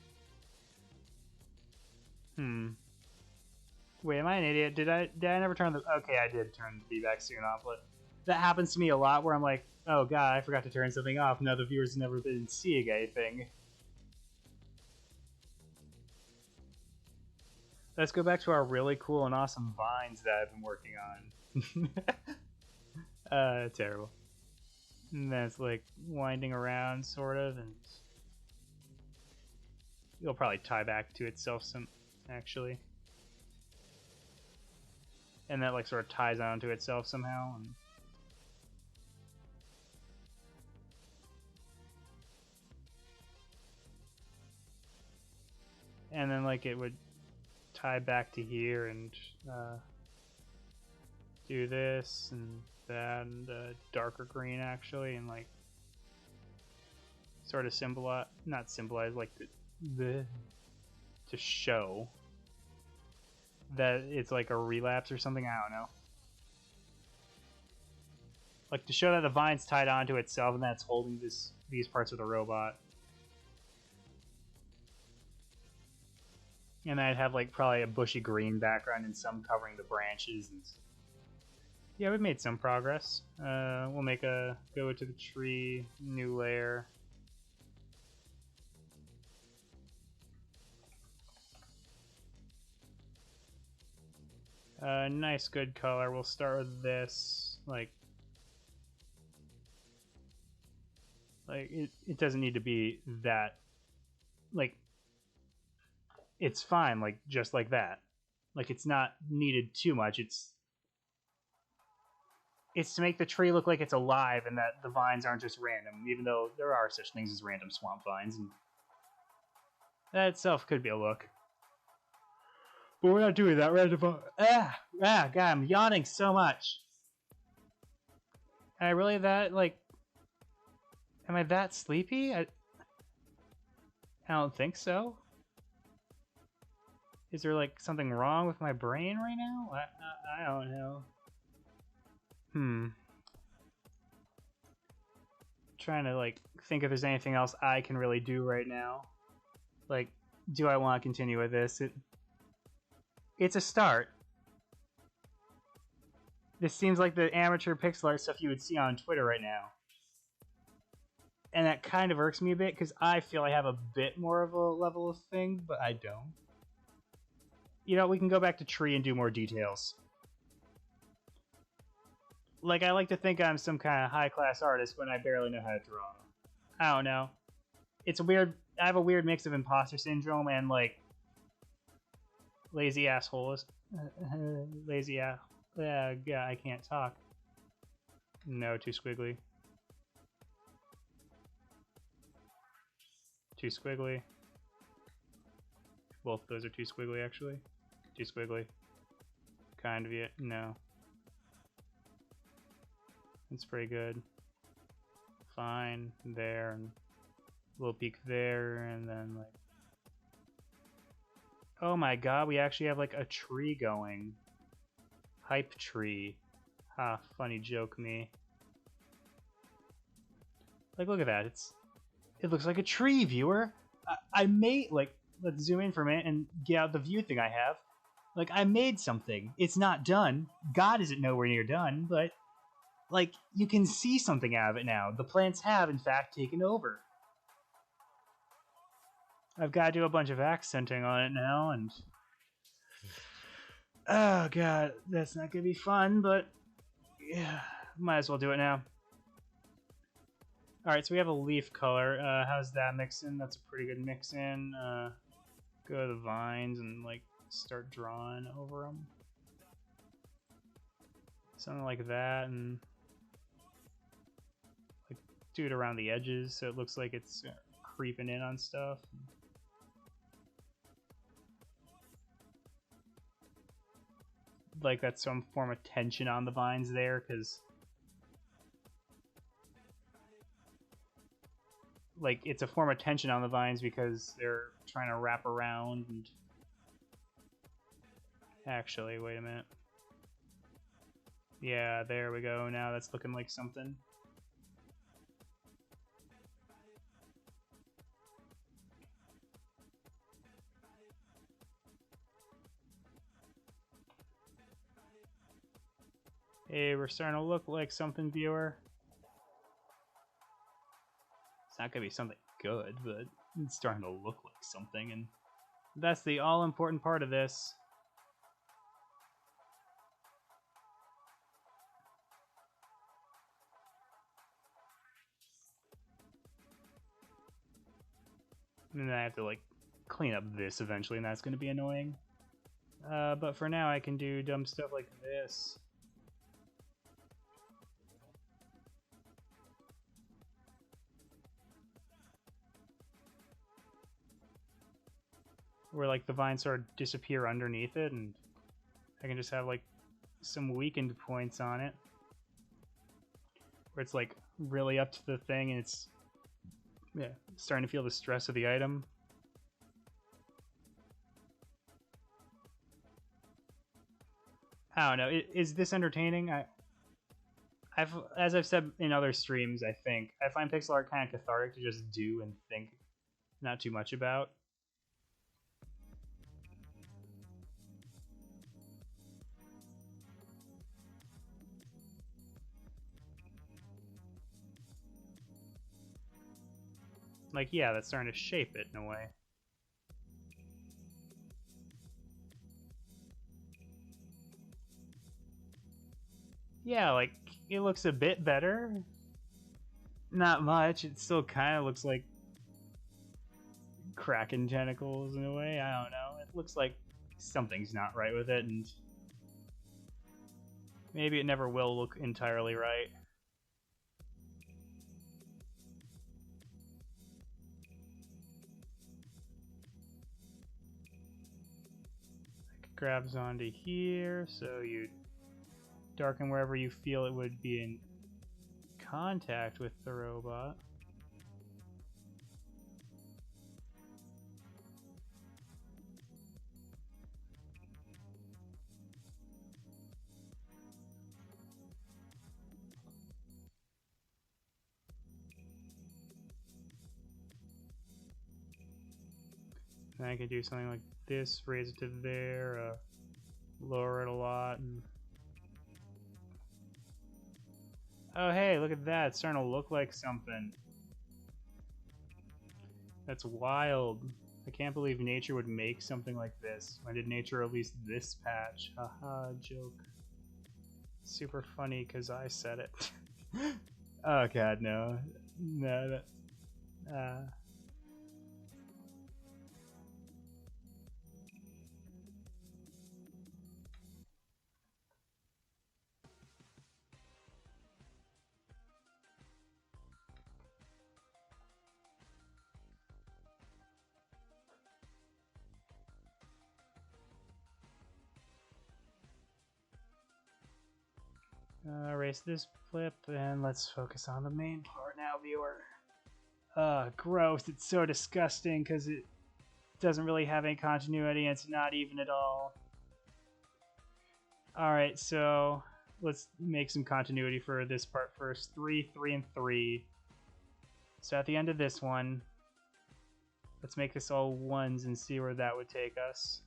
Wait, am I an idiot? Did I never turn the... Okay, I did turn the feedback soon off, but that happens to me a lot where I'm like, oh god, I forgot to turn something off. Now the viewer's never been seeing anything. Let's go back to our really cool and awesome vines that I've been working on. Terrible. And that's like winding around, sort of, and it'll probably tie back to itself some, actually. And that like sort of ties onto itself somehow. And then like it would tie back to here and do this and that and darker green actually, and like sort of symbolize, not symbolize, like the to show that it's like a relapse or something. I don't know. Like to show that the vine's tied onto itself and that's holding these parts of the robot. And I'd have like probably a bushy green background and some covering the branches. And yeah, we've made some progress. We'll make a go to the tree, new layer. Nice, good color. We'll start with this. Like it doesn't need to be that. Like, it's fine, like just like that. Like it's not needed too much. It's to make the tree look like it's alive and that the vines aren't just random, even though there are such things as random swamp vines, and that itself could be a look. But we're not doing that. God, I'm yawning so much. Am I really that, like... Am I that sleepy? I don't think so. Is there, like, something wrong with my brain right now? I don't know. Trying to, like, think if there's anything else I can really do right now. Like, do I want to continue with this? It's a start. This seems like the amateur pixel art stuff you would see on Twitter right now. And that kind of irks me a bit, because I feel I have a bit more of a level of thing, but I don't. You know, we can go back to tree and do more details. Like, I like to think I'm some kind of high-class artist when I barely know how to draw. I don't know. It's a weird... I have a weird mix of imposter syndrome and, like... lazy assholes. Lazy ass... yeah, I can't talk. No, too squiggly. Too squiggly. Both those are too squiggly, actually. Too squiggly. Kind of it. No. It's pretty good. Fine. There. And a little peak there. And then, like... oh my god, we actually have, like, a tree going. Hype tree. Ha, funny joke me. Like, look at that. It looks like a tree, viewer. I made, like, let's zoom in for a minute and get out the view thing I have. Like, I made something. It's not done. God isn't nowhere near done, but like, you can see something out of it now. The plants have, in fact, taken over. I've got to do a bunch of accenting on it now, and... Oh, God, that's not going to be fun, but... Yeah, might as well do it now. Alright, so we have a leaf color. How's that mixing? That's a pretty good mix-in. Go to the vines and, like, start drawing over them. Something like that, and... like, do it around the edges so it looks like it's creeping in on stuff. Like, that's some form of tension on the vines there, because... like, it's a form of tension on the vines because they're trying to wrap around and... Actually, wait a minute. Yeah, there we go. Now that's looking like something. Hey, we're starting to look like something, viewer. It's not gonna be something good, but it's starting to look like something, and that's the all-important part of this. And then I have to, like, clean up this eventually, and that's gonna be annoying. But for now, I can do dumb stuff like this. Where, like, the vines sort of disappear underneath it, and I can just have, like, some weakened points on it. Where it's, like, really up to the thing, and it's, yeah, starting to feel the stress of the item. I don't know, is this entertaining? As I've said in other streams, I find pixel art kind of cathartic to just do and think not too much about. Like, yeah, that's starting to shape it in a way. Yeah, like, it looks a bit better. Not much. It still kind of looks like Kraken tentacles in a way. I don't know. It looks like something's not right with it, and maybe it never will look entirely right. It grabs onto here, so you darken wherever you feel it would be in contact with the robot. And I can do something like this, raise it to there, lower it a lot, and... Oh hey, look at that, it's starting to look like something. That's wild. I can't believe nature would make something like this. When did nature release this patch? Haha, joke. Super funny because I said it. Oh god, no. No, that... erase this flip and let's focus on the main part now, viewer. Gross. It's so disgusting because it doesn't really have any continuity and it's not even at all. Alright, so let's make some continuity for this part first. 3, 3, and 3. So at the end of this one, let's make this all ones and see where that would take us.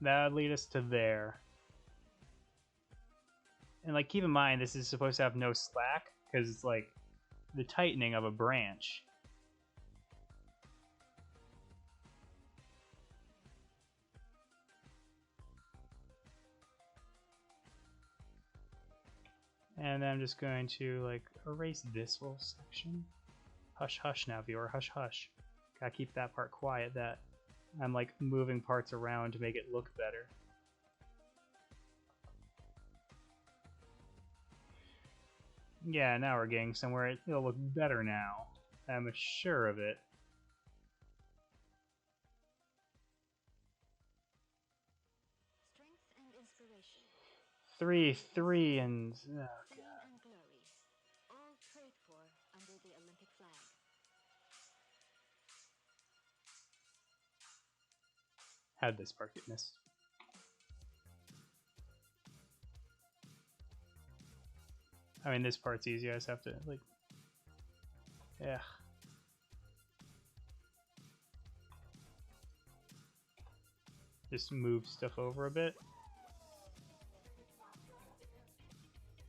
That would lead us to there. And like, keep in mind, this is supposed to have no slack, because it's like the tightening of a branch. And then I'm just going to like erase this whole section. Hush hush now, viewer, hush hush. Gotta keep that part quiet, that I'm like moving parts around to make it look better. Yeah, now we're getting somewhere. It'll look better now. I'm sure of it. Strength and inspiration. 3-3 and oh god. And glory. All prayed for under the Olympic flag. How'd this part get missed? I mean, this part's easy. I just have to, like... Yeah. Just move stuff over a bit.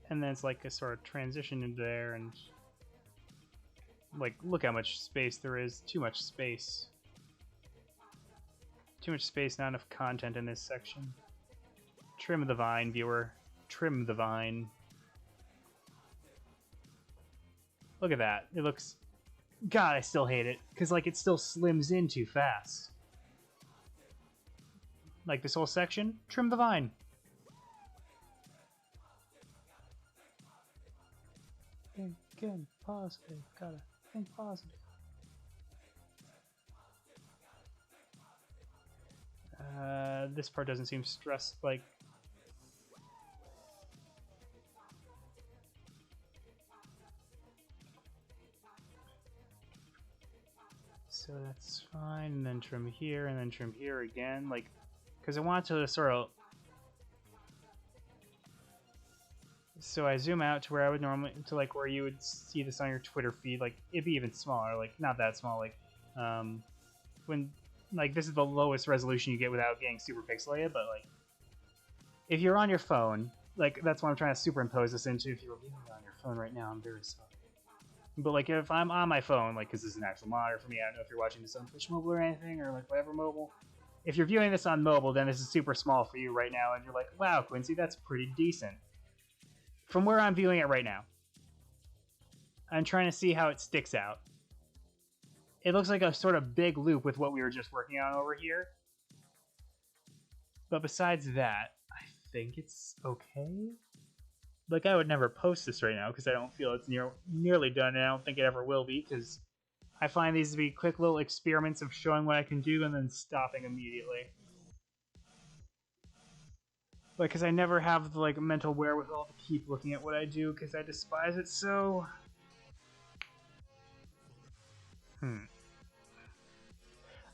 And then it's like a sort of transition into there, and... Like, look how much space there is. Too much space. Too much space, not enough content in this section. Trim the vine, viewer. Trim the vine. Look at that. It looks... God, I still hate it. Because, like, it still slims in too fast. Like this whole section, trim the vine. Think again, positive. Gotta think positive. This part doesn't seem stressed, like... So that's fine, and then trim here, and then trim here again, like... Because I want to sort of... So I zoom out to where I would normally... To like where you would see this on your Twitter feed, like, it'd be even smaller, like, not that small, like... when... Like, this is the lowest resolution you get without getting super pixelated, but, like... If you're on your phone, like, that's what I'm trying to superimpose this into. If you're viewing it on your phone right now, I'm very sorry. But, like, if I'm on my phone, like, because this is an actual monitor for me, I don't know if you're watching this on Twitch mobile or anything, or, like, whatever mobile. If you're viewing this on mobile, then this is super small for you right now, and you're like, wow, Quincy, that's pretty decent. From where I'm viewing it right now, I'm trying to see how it sticks out. It looks like a sort of big loop with what we were just working on over here. But besides that, I think it's okay. Like, I would never post this right now because I don't feel it's nearly done, and I don't think it ever will be, because I find these to be quick little experiments of showing what I can do and then stopping immediately. Like, because I never have the, like, mental wherewithal to keep looking at what I do because I despise it so.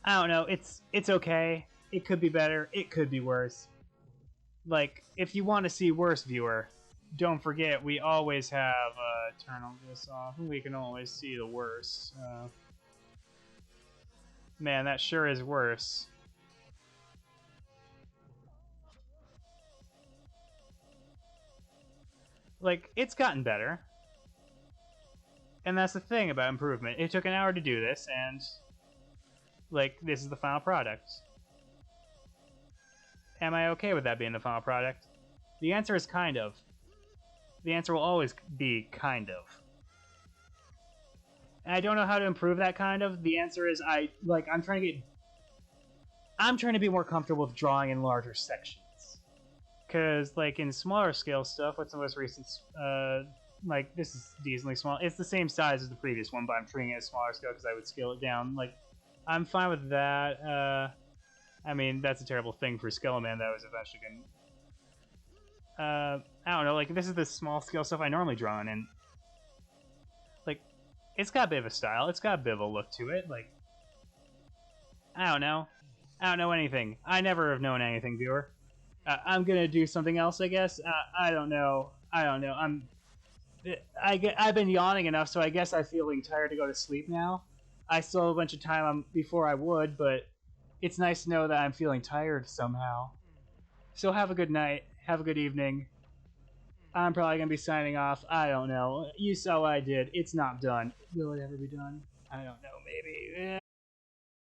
I don't know. It's okay. It could be better. It could be worse. Like, if you want to see worse, viewer, don't forget we always have turn all this off, and we can always see the worst. Man, that sure is worse. Like, it's gotten better. And that's the thing about improvement. It took an hour to do this, and... Like, this is the final product. Am I okay with that being the final product? The answer is kind of. The answer will always be kind of. And I don't know how to improve that kind of. The answer is I'm trying to be more comfortable with drawing in larger sections. Because, like, in smaller scale stuff, what's the most recent, like, this is decently small. It's the same size as the previous one, but I'm treating it as smaller scale because I would scale it down. Like, I'm fine with that. I mean, that's a terrible thing for Skeleman that was eventually going to... I don't know, like, this is the small scale stuff I normally draw in, and... Like, it's got a bit of a style. It's got a bit of a look to it. Like, I don't know. I don't know anything. I never have known anything, viewer. I'm gonna do something else, I guess. I don't know. I don't know. I've been yawning enough, so I guess I'm feeling tired to go to sleep now. I still have a bunch of time before I would, but it's nice to know that I'm feeling tired somehow. So have a good night. Have a good evening. I'm probably gonna be signing off. I don't know. You saw what I did. It's not done. Will it ever be done? I don't know. Maybe.